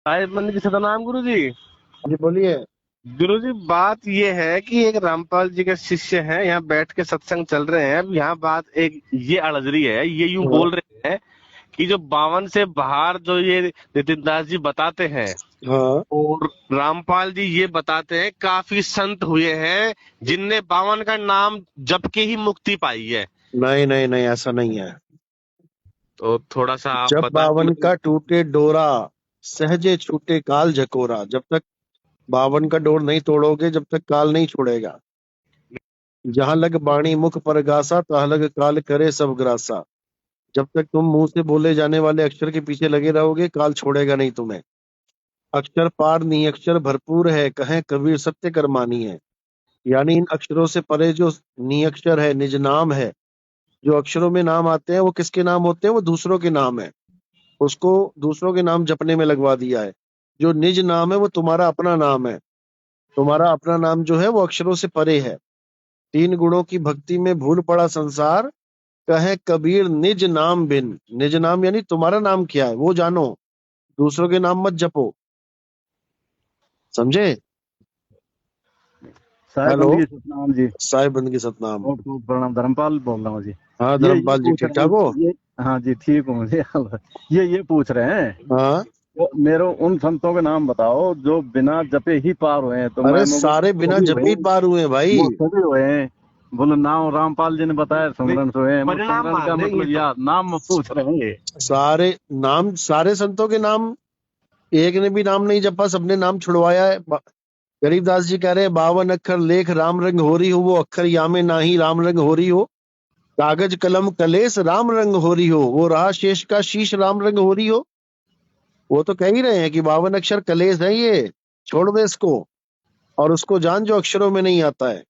साहिब मंदिर की सतनाम गुरु जी। जी बोलिए। गुरु जी, बात ये है कि एक रामपाल जी के शिष्य हैं, यहाँ बैठ के सत्संग चल रहे हैं। अब यहाँ बात एक ये अड़ज रही है, ये यूं हाँ बोल रहे हैं कि जो 52 से बाहर जो ये नितिन दास जी बताते हैं, हाँ। और रामपाल जी ये बताते हैं काफी संत हुए हैं जिनने 52 का नाम जप के ही मुक्ति पाई है। नहीं नहीं नहीं, ऐसा नहीं है। तो थोड़ा सा आप जब बता बावन मुझे। का टूटे डोरा, सहजे छूटे काल झकोरा। जब तक बावन का डोर नहीं तोड़ोगे, जब तक काल नहीं छोड़ेगा। जहां लग बाणी मुख पर गासा, तहां लग काल करे सब ग्रासा। जब तक तुम मुंह से बोले जाने वाले अक्षर के पीछे लगे रहोगे, काल छोड़ेगा नहीं तुम्हें। अक्षर पार नहीं, अक्षर भरपूर है, कहें कबीर सत्य कर्मानी है। यानी इन अक्षरों से परे जो निअक्षर है, निज नाम है। जो अक्षरों में नाम आते हैं वो किसके नाम होते हैं? वो दूसरों के नाम है। उसको दूसरों के नाम जपने में लगवा दिया है। जो निज नाम है वो तुम्हारा अपना नाम है। तुम्हारा अपना नाम जो है वो अक्षरों से परे है। तीन गुणों की भक्ति में भूल पड़ा संसार, कहे कबीर निज नाम बिन। निज नाम यानी तुम्हारा नाम क्या है वो जानो, दूसरों के नाम मत जपो। समझे? साहेब हेलो। बंदगी सतनाम जी। साहिब बंदगी सतनाम। और खूब प्रणाम, धर्मपाल बोल रहा हूँ जी। हाँ ये धर्मपाल जी, पूछ ठीक रहे ठाक हो? हैं ये। हाँ जी, ठीक हूँ जी। ये पूछ रहे हैं, हाँ। तो मेरे उन संतों के नाम बताओ जो बिना जपे ही पार हुए हैं। तो अरे मैं मुझे सारे बिना सभी हुए जपे ही हैं, पार हुए भाई। वो सभी हुए हैं। बोलो नाम रामपाल जी ने बताया सुमरन से हुए हैं। परिणाम सुमरन का मान लेंगे मतलब तो। यार नाम पूछ रहे हैं ये। सारे नाम, सारे संतों के नाम, एक ने भी नाम नहीं जपा, सबने नाम छुड़वाया है। गरीबदास जी कह रहे हैं 52 अक्षर लेख राम रंग हो रही हो, वो अक्षर यामे नाही राम रंग हो रही हो। कागज कलम कलेस राम रंग हो रही हो, वो रहा शेष का शीश राम रंग हो रही हो। वो तो कह ही रहे हैं कि 52 अक्षर कलेस है, ये छोड़ दे इसको, और उसको जान जो अक्षरों में नहीं आता है।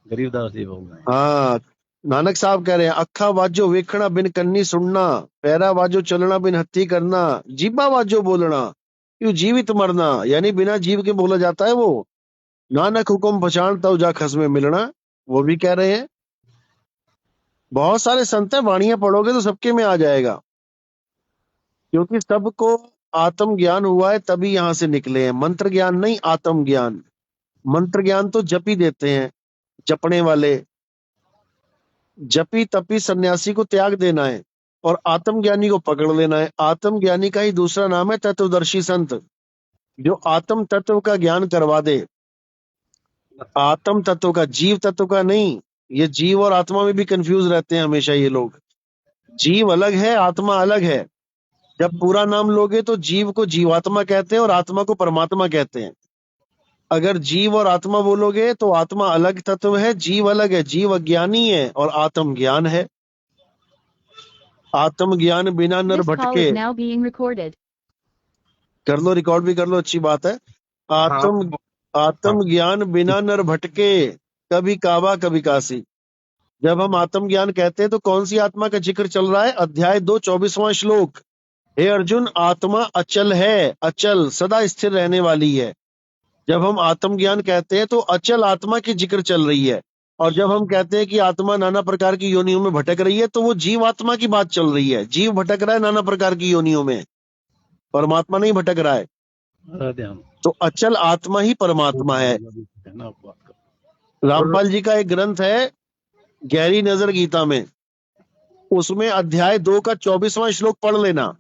गरीबदास जी बोल रहे हैं। हाँ। नानक साहब कह रहे हैं अखा वाजो वेखना बिन कन्नी सुनना, पैरा वाजो चलना बिन हत्थी करना, जीबा वाजो बोलना यू जीवित मरना। यानी बिना जीव के बोला जाता है वो। नानक हुक्म पछाण तब जा खस में मिलना, वो भी कह रहे हैं। बहुत सारे संत हैं, वाणियां पढ़ोगे तो सबके में आ जाएगा। क्योंकि सबको आत्म ज्ञान हुआ है तभी यहां से निकले हैं। मंत्र ज्ञान नहीं, आत्म ज्ञान। मंत्र ज्ञान तो जपी देते हैं, जपने वाले। जपी तपी सन्यासी को त्याग देना है और आत्मज्ञानी को पकड़ लेना है। आत्मज्ञानी का ही दूसरा नाम है तत्वदर्शी संत, जो आत्म तत्व का ज्ञान करवा दे। आत्म तत्व का, जीव तत्व का नहीं। ये जीव और आत्मा में भी कंफ्यूज रहते हैं हमेशा ये लोग। जीव अलग है, आत्मा अलग है। जब पूरा नाम लोगे तो जीव को जीवात्मा कहते हैं और आत्मा को परमात्मा कहते हैं। अगर जीव और आत्मा बोलोगे तो आत्मा अलग तत्व है, जीव अलग है। जीव अज्ञानी है और आत्म ज्ञान है। आत्म ज्ञान बिना नर This call भटके। is now being recorded. कर लो, रिकॉर्ड भी कर लो, अच्छी बात है। हाँ। आत्म हाँ। आत्म ज्ञान बिना नर भटके, कभी काबा कभी काशी। जब हम आत्म ज्ञान कहते हैं तो कौन सी आत्मा का जिक्र चल रहा है? अध्याय 2 24वां श्लोक। हे अर्जुन, आत्मा अचल है, अचल सदा स्थिर रहने वाली है। जब हम आत्म ज्ञान कहते हैं तो अचल आत्मा की जिक्र चल रही है। और जब हम कहते हैं कि आत्मा नाना प्रकार की योनियों में भटक रही है तो वो जीव आत्मा की बात चल रही है। जीव भटक रहा है नाना प्रकार की योनियों में, परमात्मा नहीं भटक रहा है। ध्यान। तो अचल आत्मा ही परमात्मा है। और रामपाल जी का एक ग्रंथ है गहरी नजर गीता में, उसमें अध्याय 2 का 24वां श्लोक पढ़ लेना।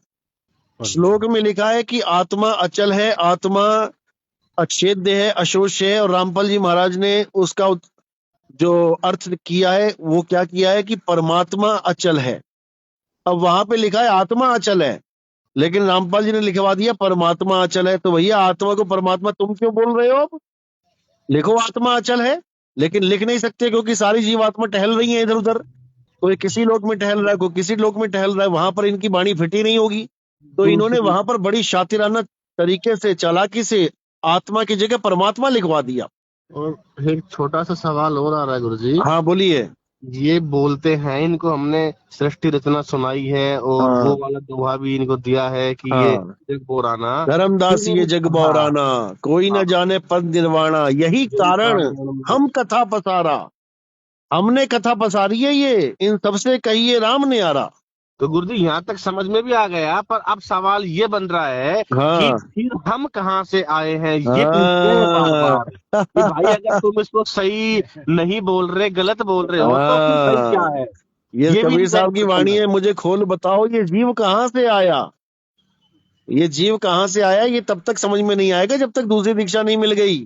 श्लोक में लिखा है कि आत्मा अचल है, आत्मा अछेद्य है, अशोष्य है। और रामपाल जी महाराज ने उसका जो अर्थ किया है वो क्या किया है कि परमात्मा अचल है। अब वहां पे लिखा है आत्मा अचल है, लेकिन रामपाल जी ने लिखवा दिया परमात्मा अचल है। तो भैया आत्मा को परमात्मा तुम क्यों बोल रहे हो? अब लिखो आत्मा अचल है, लेकिन लिख नहीं सकते क्योंकि सारी जीवात्मा टहल रही है इधर उधर। कोई किसी लोक में टहल रहा है, कोई किसी लोक में टहल रहा है, वहां पर इनकी वाणी फिटी नहीं होगी। तो इन्होंने दूसरी वहां पर बड़ी शातिराना तरीके से, चालाकी से आत्मा की जगह परमात्मा लिखवा दिया। और एक छोटा सा सवाल और आ रहा है गुरु जी। हाँ बोलिए। ये बोलते हैं इनको हमने सृष्टि रचना सुनाई है और वो हाँ वाला दोहा भी इनको दिया है कि ये हाँ। जग बोराना। धर्मदास ये फिर जग हाँ। बौराना, कोई न हाँ। जाने पद निर्वाणा, यही यही कारण कारण में। हम कथा पसारा। हमने कथा पसारी है, ये इन सबसे कहिए राम ने आरा। तो गुरुजी यहाँ तक समझ में भी आ गया, पर अब सवाल ये बन रहा है कि हाँ फिर हम कहाँ से आए हैं, ये पूछ रहे हैं बार बार कि भाई अगर तुम इसको सही नहीं बोल रहे, गलत बोल रहे हो, तो फिर सही क्या है, ये ये भी कबीर इनका एक साहब की प्रश्न वाणी है। है, मुझे खोल बताओ ये जीव कहाँ से आया, ये जीव कहाँ से आया, ये तब तक समझ में नहीं आएगा जब तक दूसरी दीक्षा नहीं मिल गई,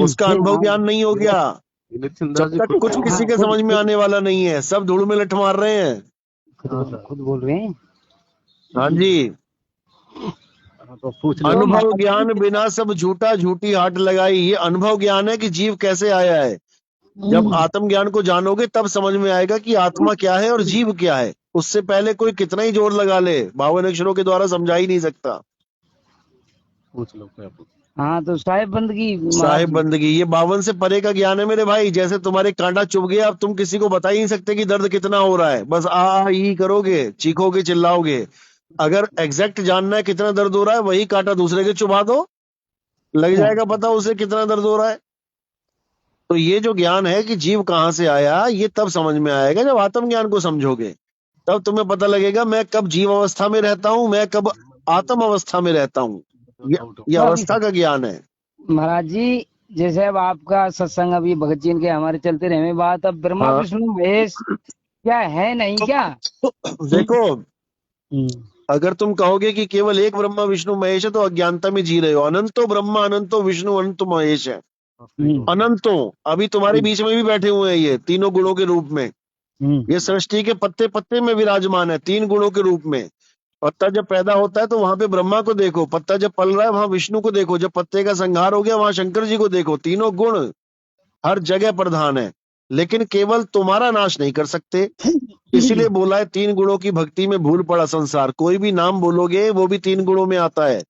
उसका अनुभव ज्ञान नहीं हो गया, नितिनदास जब जी तक खुद कुछ किसी के समझ में आने वाला नहीं है, सब धूल में लठ मार रहे हैं। खुद बोल रहे हैं। हाँ जी, तो पूछ लो अनुभव महाराज ज्ञान जी। बिना सब झूठा झूठी हाट लगाई, ये अनुभव ज्ञान है कि जीव कैसे आया है। जब आत्म ज्ञान को जानोगे तब समझ में आएगा कि आत्मा क्या है और जीव क्या है, उससे पहले कोई कितना ही जोर लगा ले 52 अक्षरों के द्वारा समझा ही नहीं सकता। पूछ लो क्या पूछ। हाँ तो साहेब बंदगी महाराज साहिब जी। बंदगी ये 52 से परे का ज्ञान है मेरे भाई। जैसे तुम्हारे कांटा चुभ गया, अब तुम किसी को बता ही नहीं सकते कि दर्द कितना हो रहा है, बस आ ही करोगे, चीखोगे, चिल्लाओगे। अगर एग्जैक्ट जानना है कितना दर्द हो रहा है, वही कांटा दूसरे के चुभा दो, लग जाएगा पता उसे कितना दर्द हो रहा है। तो ये जो ज्ञान है कि जीव कहाँ से आया, ये तब समझ में आएगा जब आत्म ज्ञान को समझोगे, तब तुम्हें पता लगेगा मैं कब जीव अवस्था में रहता हूँ, मैं कब आत्म अवस्था में रहता हूँ। ये तो अवस्था का ज्ञान है। महाराज जी जैसे अब आपका सत्संग अभी भगत जी के हमारे चलते रहे बात, अब ब्रह्मा हाँ विष्णु महेश क्या है नहीं क्या? देखो, अगर तुम कहोगे कि केवल एक ब्रह्मा विष्णु महेश है तो अज्ञानता में जी रहे हो। अनंतो ब्रह्मा अनंतो विष्णु अनंतो महेश है। अनंतो अभी तुम्हारे बीच में भी बैठे हुए हैं, ये तीनों गुणों के रूप में, ये सृष्टि के पत्ते पत्ते में विराजमान है तीन गुणों के रूप में। पत्ता जब पैदा होता है तो वहां पे ब्रह्मा को देखो, पत्ता जब पल रहा है वहां विष्णु को देखो, जब पत्ते का संहार हो गया वहां शंकर जी को देखो। तीनों गुण हर जगह प्रधान है, लेकिन केवल तुम्हारा नाश नहीं कर सकते। इसीलिए बोला है तीन गुणों की भक्ति में भूल पड़ा संसार। कोई भी नाम बोलोगे वो भी तीन गुणों में आता है।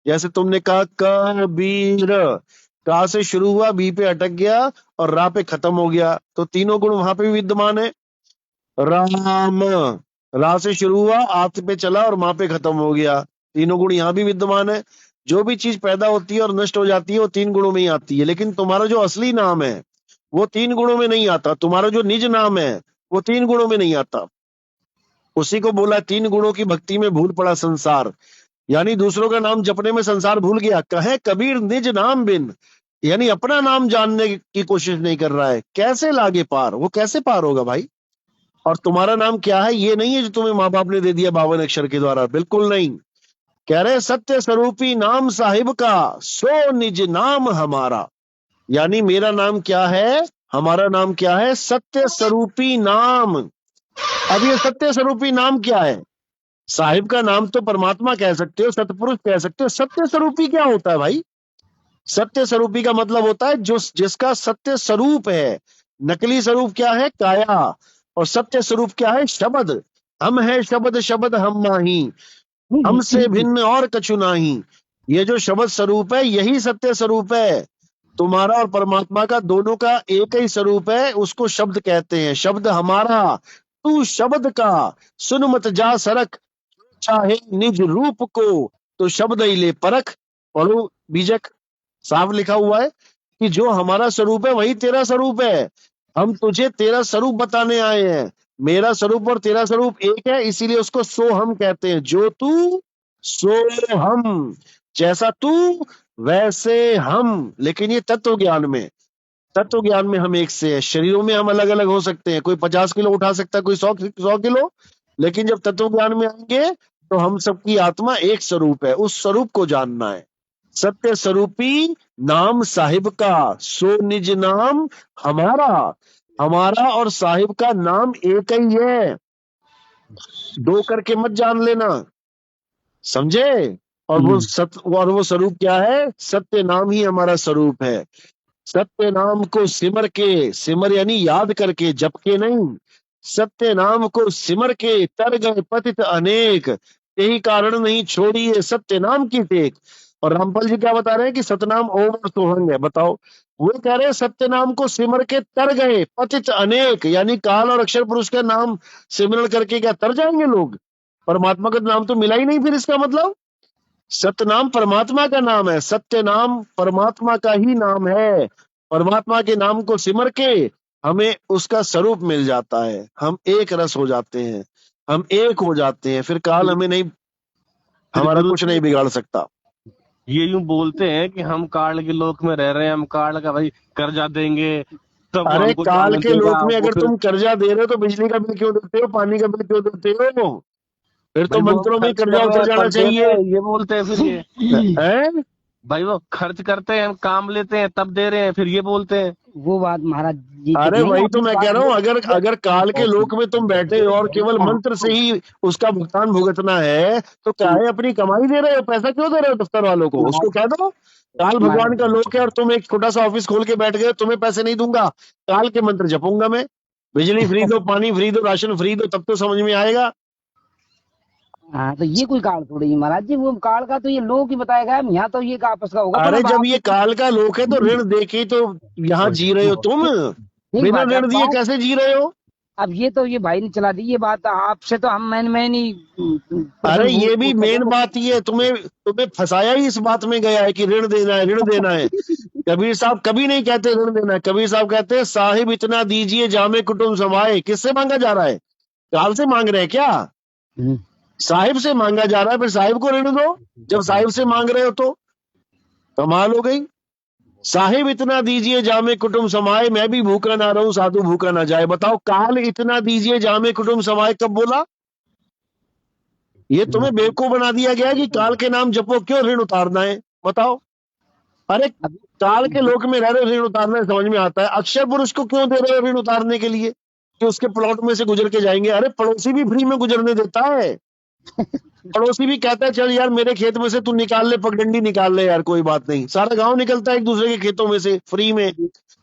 जैसे तुमने कहा कबीर, का से शुरू हुआ, बी पे अटक गया और रा पे खत्म हो गया, तो तीनों गुण वहां पे भी विद्यमान है। राम, रा से शुरू हुआ, आत पे चला और माँ पे खत्म हो गया, तीनों गुण यहाँ भी विद्यमान है। जो भी चीज पैदा होती है और नष्ट हो जाती है वो तीन गुणों में ही आती है, लेकिन तुम्हारा जो असली नाम है वो तीन गुणों में नहीं आता। तुम्हारा जो निज नाम है वो तीन गुणों में नहीं आता। उसी को बोला तीन गुणों की भक्ति में भूल पड़ा संसार, यानी दूसरों का नाम जपने में संसार भूल गया। कहे कबीर निज नाम बिन, यानी अपना नाम जानने की कोशिश नहीं कर रहा है, कैसे लागे पार, वो कैसे पार होगा भाई। और तुम्हारा नाम क्या है ये नहीं है जो तुम्हें माँ बाप ने दे दिया 52 अक्षर के द्वारा, बिल्कुल नहीं। कह रहे सत्य स्वरूपी नाम साहिब का, सो निज नाम हमारा। यानी मेरा नाम क्या है, हमारा नाम क्या है, सत्य स्वरूपी नाम। अब ये सत्य स्वरूपी नाम क्या है? साहिब का नाम तो परमात्मा कह सकते हो, सतपुरुष कह सकते हो। सत्य स्वरूपी क्या होता है भाई? सत्य स्वरूपी का मतलब होता है जो जिसका सत्य स्वरूप है। नकली स्वरूप क्या है? काया। और सत्य स्वरूप क्या है? शब्द। हम है शब्द, शब्द हम माही, हमसे भिन्न और कछु नाही। ये जो शब्द स्वरूप है यही सत्य स्वरूप है। तुम्हारा और परमात्मा का दोनों का एक ही स्वरूप है, उसको शब्द कहते हैं। शब्द हमारा, तू शब्द का, सुन मत जा सरक, चाहे निज रूप को तो शब्द ही ले परख। पढ़ो बीजक, साफ लिखा हुआ है कि जो हमारा स्वरूप है वही तेरा स्वरूप है। हम तुझे तेरा स्वरूप बताने आए हैं। मेरा स्वरूप और तेरा स्वरूप एक है, इसीलिए उसको सो हम कहते हैं। जो तू सो हम, जैसा तू वैसे हम। लेकिन ये तत्व ज्ञान में, तत्व ज्ञान में हम एक से है। शरीरों में हम अलग अलग हो सकते हैं, कोई 50 किलो उठा सकता है, कोई 100 किलो, लेकिन जब तत्व ज्ञान में आएंगे तो हम सबकी आत्मा एक स्वरूप है। उस स्वरूप को जानना है। सत्य स्वरूपी नाम साहिब का, सो निज नाम हमारा। हमारा और साहिब का नाम एक ही है, दो करके मत जान लेना, समझे। और वो स्वरूप क्या है? सत्य नाम ही हमारा स्वरूप है। सत्य नाम को सिमर के, सिमर यानी याद करके, जप के नहीं, सत्य नाम को सिमर के तर गए पतित अनेक, यही कारण नहीं छोड़ी है सत्य नाम की टेक। और रामपाल जी क्या बता रहे हैं कि सतनाम ओम और सोहंग है। बताओ, वो कह रहे हैं सत्य नाम को सिमर के तर गए पतित अनेक, यानी काल और अक्षर पुरुष का नाम सिमरण करके क्या तर जाएंगे लोग? परमात्मा का नाम तो मिला ही नहीं। फिर इसका मतलब सतनाम परमात्मा का नाम है, सत्य नाम परमात्मा का ही नाम है। परमात्मा के नाम को सिमर के हमें उसका स्वरूप मिल जाता है, हम एक रस हो जाते हैं। हम एक हो जाते हैं, फिर काल हमें नहीं, हमारा गुरु कुछ नहीं बिगाड़ सकता। ये यूं बोलते हैं कि हम काल के लोक में रह रहे हैं, हम काल का भाई कर्जा देंगे तब वो अरे हमको काल ज्ञान के देगा। लोक में वो अगर फिर तुम कर्जा दे रहे हो तो बिजली का बिल क्यों देते हो, पानी का बिल क्यों देते हो? फिर तो भाई वो हम मंत्रों में ही खर्च कर्जा कर रहे उतर हैं जाना तब दे रहे चाहिए। हैं, ये बोलते हैं फिर ये। हैं? भाई वो खर्च करते हैं, हम काम लेते हैं तब दे रहे हैं, फिर ये बोलते हैं। वो बात महाराज जी की अरे नहीं, वही तो आपकी मैं कह बात रहा हूँ, अगर बिल्कुल अगर काल के लोक में तुम बैठे हो और केवल मंत्र से ही उसका भुगतान भुगतना है, तो काहे अपनी कमाई दे रहे हो, पैसा क्यों दे रहे हो दफ्तर वालों को? उसको महाराज कह दो काल भगवान का महाराज लोक है और तुम एक छोटा सा ऑफिस खोल के बैठ गए, तुम्हें पैसे नहीं दूंगा, काल के मंत्र जपूंगा मैं, बिजली फ्री दो, पानी फ्री दो, राशन फ्री दो, तब तो समझ में आएगा। हाँ, तो ये कोई काल थोड़ी है महाराज जी, वो काल का तो ये लोग ही बताया गया है, यहाँ तो ये आपस का होगा, पर अरे अब जब आप ये काल का लोक है तो ऋण दे के ही तो यहाँ जी रहे हो तुम, ठीक बिना बात है। ऋण दिए कैसे जी रहे हो? अब ये तो ये भाई ने चला दी ये बात, आपसे तो हम मैन ही अरे प्रश्न ये भी पूछ मेन सके। बात ये है, तुम्हें तुम्हें फंसाया ही इस बात में गया है कि ऋण देना है, ऋण देना है। कबीर साहब कभी नहीं कहते ऋण देना है, कबीर साहब कहते हैं साहिब इतना दीजिए जामे कुटुंब समाए। किससे मांगा जा रहा है? काल से मांग रहे हैं क्या? हम्म, साहिब से मांगा जा रहा है, फिर साहिब को ऋण दो जब साहिब से मांग रहे हो तो। कमाल हो गई। साहिब इतना दीजिए जामे कुटुंब समाए, मैं भी भूखा ना रहूं साधु भूखा ना जाए। बताओ काल इतना दीजिए जामे कुटुंब समाए कब बोला? ये तुम्हें बेवकूफ बना दिया गया है कि काल के नाम जपो, क्यों ऋण उतारना है बताओ? अरे अब काल के लोक में रह रहे हो, ऋण उतारना है, समझ में आता है। अक्षर पुरुष को क्यों दे रहे हो ऋण उतारने के लिए कि उसके प्लॉट में से गुजर के जाएंगे? अरे पड़ोसी भी फ्री में गुजरने देता है, पड़ोसी भी कहता है चल यार मेरे खेत में से तू निकाल ले, पगडंडी निकाल ले यार, कोई बात नहीं। सारा गांव निकलता है एक दूसरे के खेतों में से फ्री में,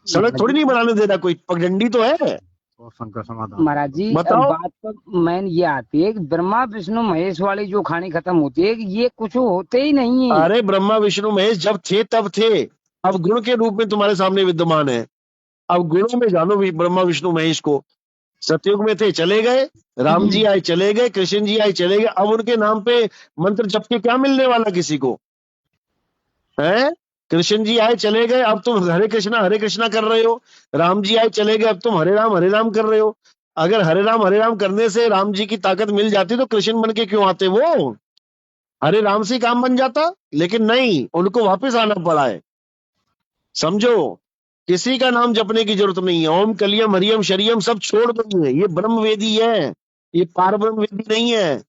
सड़क थोड़ी नहीं बनाने दे रहा कोई, पगडंडी तो है। महाराज जी अब बताओ। बात तो मैन ये आती है कि ब्रह्मा विष्णु महेश वाली जो कहानी खत्म होती है कि ये कुछ होते ही नहीं है। अरे ब्रह्मा विष्णु महेश जब थे तब थे, अब गुण के रूप में तुम्हारे सामने विद्यमान है। अब गुणों में जानो भी ब्रह्मा विष्णु महेश को। सतयुग में थे चले गए, राम जी आए चले गए, कृष्ण जी आए चले गए, अब उनके नाम पे मंत्र जप के क्या मिलने वाला किसी को है? कृष्ण जी आए चले गए, अब तुम हरे कृष्णा कर रहे हो। राम जी आए चले गए, अब तुम हरे राम कर रहे हो। अगर हरे राम करने से राम जी की ताकत मिल जाती तो कृष्ण बन के क्यों आते वो? हरे राम से ही काम बन जाता, लेकिन नहीं, उनको वापस आना पड़ा है। समझो, किसी का नाम जपने की जरूरत नहीं है। ओम कलियम हरियम शरियम सब छोड़ दो, ये ब्रह्म वेदी है, ये पार ब्रह्म वेदी नहीं है।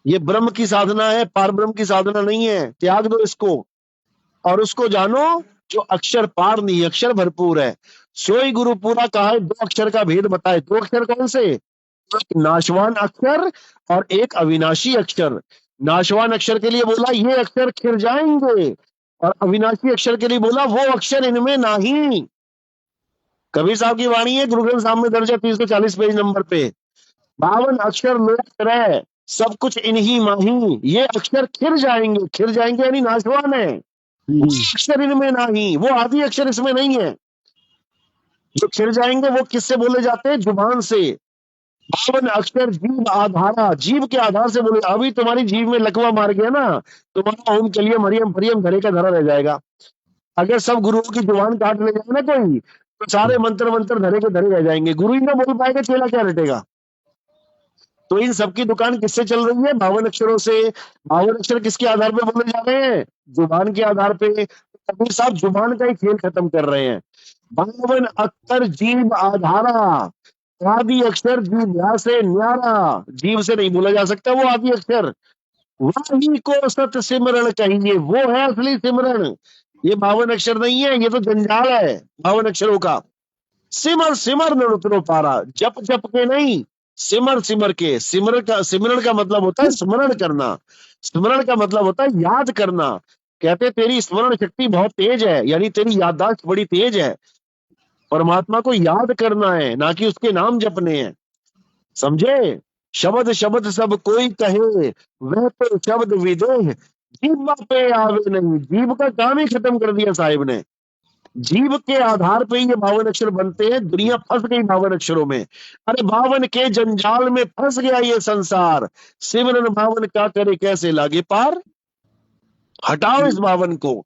ये ब्रह्म की साधना है, पार ब्रह्म की साधना नहीं है। त्याग दो इसको और उसको जानो जो अक्षर पार नहीं, अक्षर भरपूर है। सोई गुरु पूरा कहा है, दो अक्षर का भेद बताए। दो अक्षर कौन से? एक नाशवान अक्षर और एक अविनाशी अक्षर। नाशवान अक्षर के लिए बोला ये अक्षर खिर जाएंगे, और अविनाशी अक्षर के लिए बोला वो अक्षर इनमें नहीं। कबीर साहब की वाणी है, गुरु ग्रंथ साहब में दर्ज है 340 पेज नंबर पे। 52 अक्षर लोक त्रय, सब कुछ इन्हीं माही। ये अक्षर खिर जाएंगे यानी नाशवान है। वो अक्षर इनमें नहीं, वो आदि अक्षर इसमें नहीं है। जो खिर जाएंगे वो किससे बोले जाते हैं? जुबान से। 52 अक्षर जीव आधारा, जीव के आधार से बोले। अभी तुम्हारी जीव में लकवा मार गया ना, तुम्हारा ओम कलियम हरियम फरियम धरे का धरा रह जाएगा। अगर सब गुरुओं की जुबान काट ले जाए ना कोई, तो सारे मंत्र मंत्र धरे के धरे रह जाएंगे। गुरु ही ना बोल पाएगा, चेला क्या रटेगा? तो इन सबकी दुकान किससे चल रही है? 52 अक्षरों से। 52 अक्षर किसके आधार पे बोले जा रहे हैं? जुबान के आधार पे। कबीर साहब जुबान का ही खेल खत्म कर रहे हैं। 52 अक्षर जीव आधारा, आदि अक्षर जीव से न्यारा। जीव से नहीं बोला जा सकता वो आदि अक्षर। वही को सत सिमरण कहिए, वो है असली सिमरण। ये 52 अक्षर नहीं है, ये तो जंजाल है 52 अक्षरों का। सिमर सिमर न उतरो पारा, जप जप के नहीं, सिमर सिमर के। सिमरण का मतलब होता है स्मरण करना। स्मरण का मतलब होता है याद करना। कहते तेरी स्मरण शक्ति बहुत तेज है, यानी तेरी याददाश्त बड़ी तेज है। परमात्मा को याद करना है, ना कि उसके नाम जपने हैं। समझे? शब्द शब्द सब कोई कहे, वह तो शब्द विदेह, जीव पे आवे नहीं। जीव का काम ही खत्म कर दिया साहिब ने। जीव के आधार पे ये 52 अक्षर बनते हैं। दुनिया फंस गई 52 अक्षरों में। अरे 52 के जंजाल में फंस गया ये संसार। सिमरन 52 का करे कैसे लागे पार। हटाओ इस 52 को।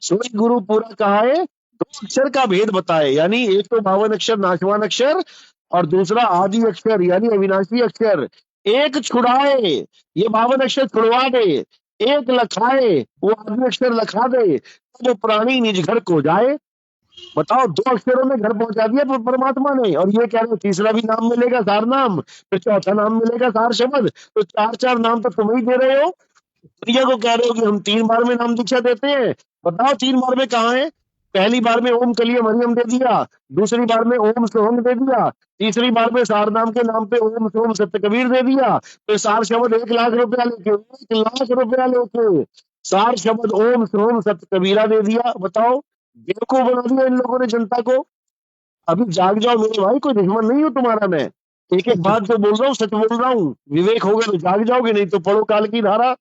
सोई गुरु पूरा कहा है, दो अक्षर का भेद बताए, यानी एक तो 52 अक्षर नाशवान अक्षर, और दूसरा आदि अक्षर यानी अविनाशी अक्षर। एक छुड़ाए, ये 52 अक्षर छुड़वा दे, एक लखाए, वो आदि अक्षर लखा दे, तो प्राणी निज घर को जाए। बताओ, 2 अक्षरों में घर पहुंचा दिया परमात्मा ने, और ये कह रहे हो तीसरा भी नाम मिलेगा सार नाम, फिर चौथा नाम मिलेगा सार शब्द। तो 4 नाम तो तुम ही दे रहे हो। प्रिया को कह रहे हो कि हम 3 बार में नाम दीक्षा देते हैं। बताओ 3 बार में कहाँ है? पहली बार में ओम कलियम हरियम दे दिया, दूसरी बार में ओम सोहम दे दिया, तीसरी बार में सार नाम के नाम पे ओम सोहम सत्य कबीर दे दिया। फिर सार शब्द 1 लाख रुपया लेके, 1 लाख रुपया लेके सार शब्द ओम सोहम सत्य कबीरा दे दिया। बताओ, बेवकूफ बना दिया इन लोगों ने जनता को। अभी जाग जाओ मेरे भाई, कोई दुश्मन नहीं हूं तुम्हारा मैं। एक एक बात जो बोल रहा हूँ सच बोल रहा हूँ। विवेक होगा तो जाग जाओगे, नहीं तो पढ़ो काल की धारा।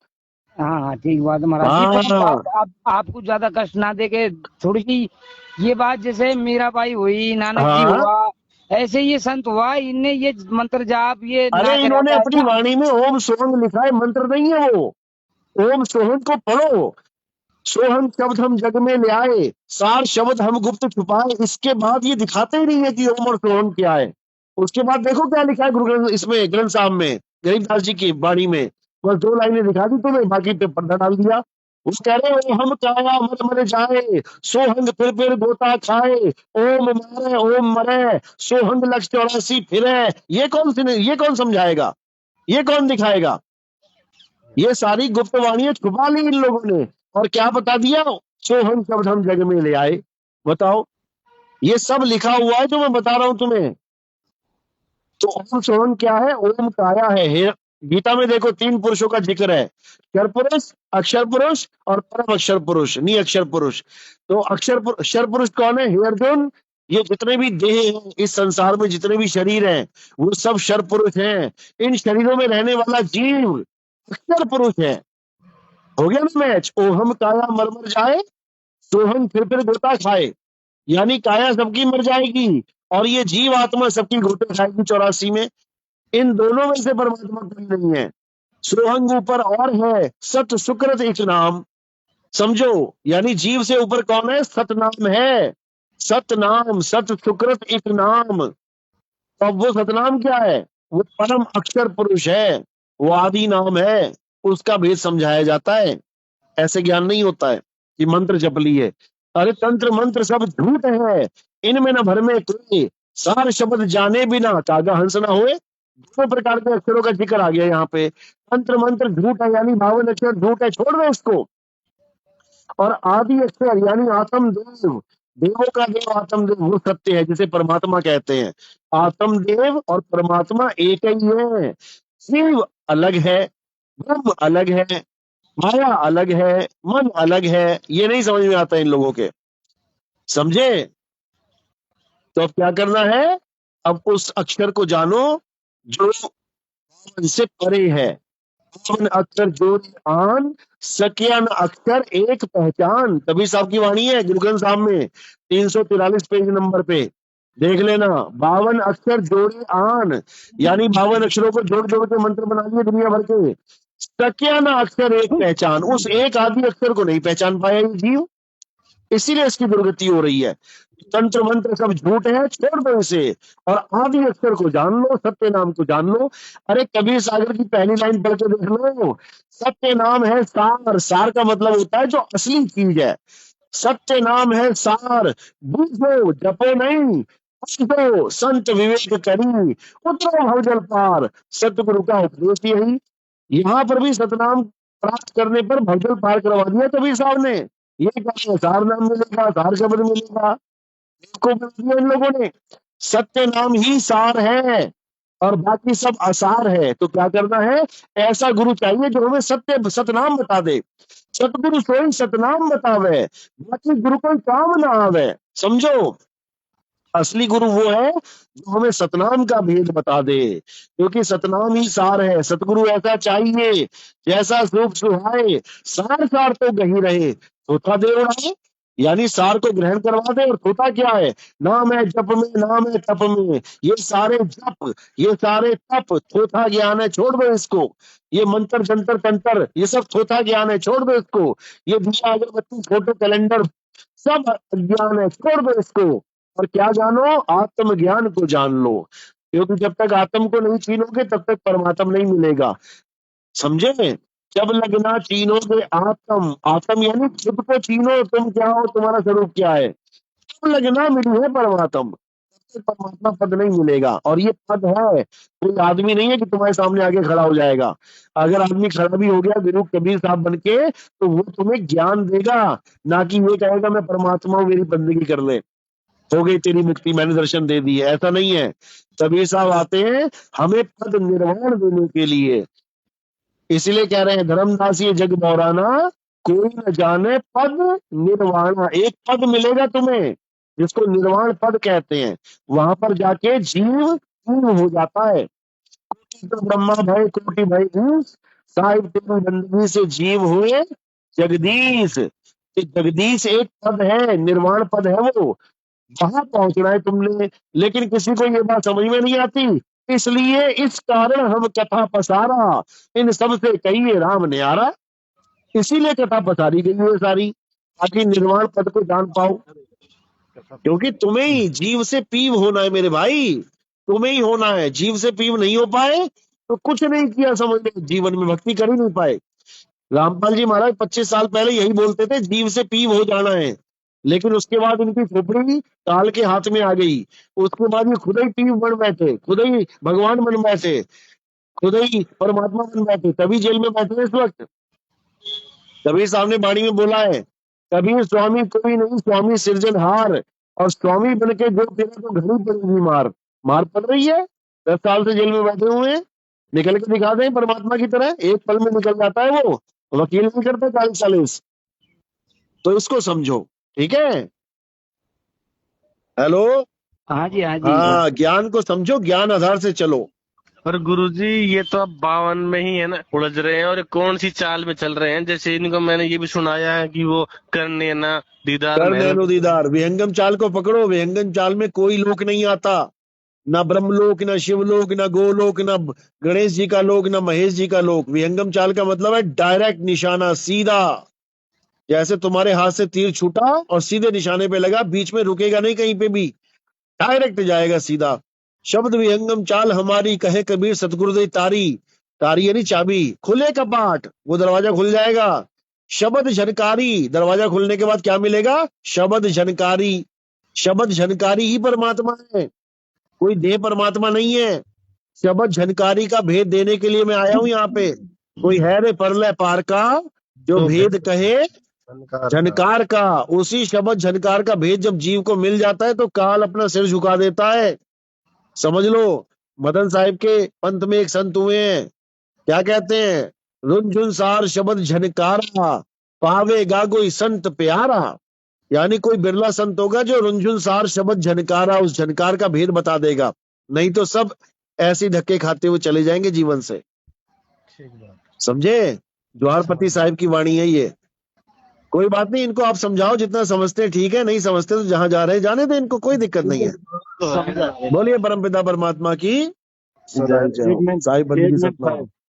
हाँ हाँ ठीक बात है महाराज जी। तो हाँ आपको ज्यादा कष्ट ना दे के थोड़ी सी ये बात, जैसे मीरा बाई हुई, नानक जी हाँ। हुआ, ऐसे ये संत हुआ, इनने ये मंत्र जाप ये अरे ना इन्होंने कराया अपनी था। वाणी में ओम सोहम लिखा है, मंत्र नहीं है वो। ओम सोहम को पढ़ो। सोहम शब्द हम जग में ले आए, सार शब्द हम गुप्त छुपाए। इसके बाद ये दिखाते ही नहीं है कि ओम और सोहम क्या है। उसके बाद देखो क्या लिखा है गुरु ग्रंथ, इसमें ग्रंथ साहब में, गरीबदास जी की वाणी में। बस 2 लाइनें दिखा दी तुम्हें, बाकी पे पर्दा डाल दिया। उस कह रहे हो हम काया मत मर जाए, सोहंग फिर गोता खाए, ओम मारे ओम मरे, सोहंग लक्ष 84 फिरे। ये कौन समझाएगा? ये कौन दिखाएगा? ये सारी गुप्त वाणियां छुपा ली इन लोगों ने, और क्या बता दिया? सोहम शब्द हम जग में ले आए। बताओ, ये सब लिखा हुआ है जो मैं बता रहा हूं तुम्हें। तो ओम सोहम क्या है? ओम काया है। गीता में देखो 3 पुरुषों का जिक्र है, क्षर पुरुष, अक्षर पुरुष और परम अक्षर पुरुष, नी अक्षर पुरुष। तो अक्षर पुरुष कौन है? हे अर्जुन, ये जितने भी देह हैं इस संसार में, जितने भी शरीर हैं, वो सब क्षर पुरुष हैं। इन शरीरों में रहने वाला जीव अक्षर पुरुष है। हो गया ना मैच? ओहम काया मर मर जाए, सोहम फिर गोता खाए। यानी काया सबकी मर जाएगी और ये जीव आत्मा सबकी गोते खाएगी 84 में। इन दोनों में से परमात्मा कोई नहीं है। सोहंग ऊपर और है, सत सुकृत एक नाम। समझो, यानी जीव से ऊपर कौन है? सतनाम है। सतनाम, सत सुकृत एक नाम। तो अब वो सतनाम क्या है? वो परम अक्षर पुरुष है, वो आदि नाम है। उसका भेद समझाया जाता है। ऐसे ज्ञान नहीं होता है कि मंत्र जप लिए। अरे तंत्र मंत्र सब झूठ है, इनमें न भर में कोई, सार शब्द जाने बिना कागा हंस ना होए। 2 प्रकार के अक्षरों का जिक्र आ गया यहाँ पे। तंत्र मंत्र झूठ है, यानी 52 अक्षर झूठ है, छोड़ दो उसको। और आदि अक्षर यानी आत्म देव, देवों का देव आत्मदेव, वो सत्य है जिसे परमात्मा कहते हैं। आत्मदेव और परमात्मा एक ही है। शिव अलग है, ब्रह्म अलग है, माया अलग है, मन अलग है। ये नहीं समझ में आता इन लोगों के। समझे? तो अब क्या करना है? अब उस अक्षर को जानो जो इनसे परे है। आन अक्षर जोड़ आन, सक्यन अक्षर एक पहचान। कबीर साहब की वाणी है गुरु ग्रंथ साहब में 343 पेज नंबर पे देख लेना। 52 अक्षर जोड़े आन, यानी 52 अक्षरों को जोड़ जोड़ के मंत्र बना दिए दुनिया भर के। सक्यन अक्षर एक पहचान, उस एक आदि अक्षर को नहीं पहचान पाया ये जीव, इसीलिए इसकी दुर्गति हो रही है। तंत्र मंत्र सब झूठ है, छोड़ दो इसे और आदि अक्षर को जान लो, सत्य नाम को जान लो। अरे कबीर सागर की पहली लाइन पढ़ के देख लो। सत्य नाम है सार, सार का मतलब होता है जो असली चीज है। सत्य नाम है सार, बूझो जपो नहीं, दो संत विवेक करी, उतरो भवजल पार। सतगुरु का उपदेश यही। यहाँ पर भी सतनाम प्राप्त करने पर भवजल पार करवा दिया कबीर साहब ने। ये क्या सार नाम मिलेगा, सार शब्द मिलेगा, इसको बोल दिया इन लोगों ने। सत्य नाम ही सार है और बाकी सब असार है। तो क्या करना है? ऐसा गुरु चाहिए जो हमें सत्य सतनाम बता दे। सतगुरु स्वयं सतनाम बतावे, बाकी गुरु कोई काम ना आवे। समझो, असली गुरु वो है जो हमें सतनाम का भेद बता दे, क्योंकि सतनाम ही सार है। सतगुरु ऐसा चाहिए जैसा सूप सुहाए, सार सार तो गही रहे, थोथा दे उड़ाए। यानी सार को ग्रहण करवा दे। और थोथा क्या है? नाम है जप में, नाम है तप में। ये सारे जप, ये सारे तप थोथा ज्ञान है, छोड़ दो इसको। ये मंत्र जंतर तंत्र ये सब थोथा ज्ञान है, छोड़ दो इसको। ये दिया अगरबत्ती फोटो कैलेंडर सब ज्ञान है, छोड़ दो इसको। और क्या जानो? आत्मज्ञान को जान लो। क्योंकि जब तक आत्म को नहीं छीनोगे तब तक परमात्मा नहीं मिलेगा। समझे? जब लगना छीनोगे आत्म, आत्म यानी खुद को छीनो, तुम क्या हो, तुम्हारा स्वरूप क्या है, तब लगना मिली है परमात्मा, परमात्मा पद नहीं मिलेगा। और ये पद है, कोई आदमी नहीं है कि तुम्हारे सामने आगे खड़ा हो जाएगा। अगर आदमी खड़ा भी हो गया गुरु कबीर साहब बन के, तो वो तुम्हें ज्ञान देगा, ना कि ये कहेगा मैं परमात्मा हूँ मेरी बंदगी कर ले, हो गई तेरी मुक्ति, मैंने दर्शन दे दी है। ऐसा नहीं है। कबीर साहब आते हैं हमें पद निर्वाण देने के लिए। इसलिए कह रहे हैं धर्मदास ये जग मौराना, कोई न जाने पद निर्वाणा। एक पद मिलेगा तुम्हें जिसको निर्वाण पद कहते हैं, वहां पर जाके जीव पूर्ण हो जाता है। कोटि तो ब्रह्मा भय कोटि भय ईश, साहिब तेरी बंदगी से जीव हुए जगदीश। ये जगदीश एक पद है, निर्वाण पद है वो, वहां पहुंचना है तुमने। लेकिन किसी को ये बात समझ में नहीं आती, इसलिए इस कारण हम कथा पसारा, इन सब से कहिए राम न्यारा। इसीलिए कथा पसारी गई है सारी, ताकि निर्वाण पद को जान पाओ। क्योंकि तुम्हें ही जीव से पीव होना है मेरे भाई, तुम्हें ही होना है। जीव से पीव नहीं हो पाए तो कुछ नहीं किया, समझ लो जीवन में भक्ति कर ही नहीं पाए। रामपाल जी महाराज 25 साल पहले यही बोलते थे, जीव से पीव हो जाना है। लेकिन उसके बाद उनकी खोपड़ी काल के हाथ में आ गई। उसके बाद ये खुद ही पीव बन बैठे, खुद ही भगवान बन बैठे, खुद ही परमात्मा बन बैठे, तभी जेल में बैठे इस वक्त। कबीर साहब ने वाणी में बोला है, कबीर स्वामी कोई नहीं स्वामी सृजनहार, और स्वामी बन के जो तेरा तो घड़ी पड़ेगी मार। मार पड़ रही है, 10 साल से जेल में बैठे हुए हैं, निकल के दिखा दें परमात्मा की तरह, एक पल में निकल जाता है वो, वकील नहीं करता 40-40। तो इसको समझो, ठीक है? हेलो, हाँ जी हाँ जी। हाँ, ज्ञान को समझो, ज्ञान आधार से चलो। और गुरुजी ये तो अब 52 में ही है ना उलझ रहे हैं, और कौन सी चाल में चल रहे हैं। जैसे इनको मैंने ये भी सुनाया है कि वो करने ना दीदार कर महल नैनो दीदार, विहंगम चाल को पकड़ो। विहंगम चाल में कोई लोक नहीं आता, ना ब्रह्मलोक, ना शिवलोक, ना गोलोक, ना गणेश जी का लोक, ना महेश जी का लोक। विहंगम चाल का मतलब है डायरेक्ट निशाना, सीधा। जैसे तुम्हारे हाथ से तीर छूटा और सीधे निशाने पे लगा, बीच में रुकेगा नहीं कहीं पे भी, डायरेक्ट जाएगा सीधा। शब्द विहंगम चाल हमारी, कहे कबीर सतगुरुदेव तारी। तारी यानी चाबी, खुले कपाट, वो दरवाजा खुल जाएगा। शब्द झनकारी, दरवाजा खुलने के बाद क्या मिलेगा? शब्द झनकारी। शब्द झनकारी ही परमात्मा है, कोई देह परमात्मा नहीं है। शब्द झनकारी का भेद देने के लिए मैं आया हूं यहाँ पे। कोई है रे परलय पार का, जो भेद कहे झनकार का। उसी शब्द झनकार का भेद जब जीव को मिल जाता है तो काल अपना सिर झुका देता है। समझ लो, मदन साहिब के पंथ में एक संत हुए हैं, क्या कहते हैं? रुंझुन सार शब्द झनकारा, पावेगा कोई संत प्यारा। यानी कोई बिरला संत होगा जो रुंझुन सार शब्द झनकारा, उस झनकार का भेद बता देगा, नहीं तो सब ऐसे धक्के खाते हुए चले जाएंगे जीवन से। समझे? ज्वारपति साहिब की वाणी है ये। कोई बात नहीं, इनको आप समझाओ जितना समझते हैं, ठीक है, नहीं समझते तो जहां जा रहे हैं जाने दे, इनको कोई दिक्कत नहीं है। बोलिए परमपिता परमात्मा की एक मिनट, साहिब बंदगी एक मिनट सतनाम।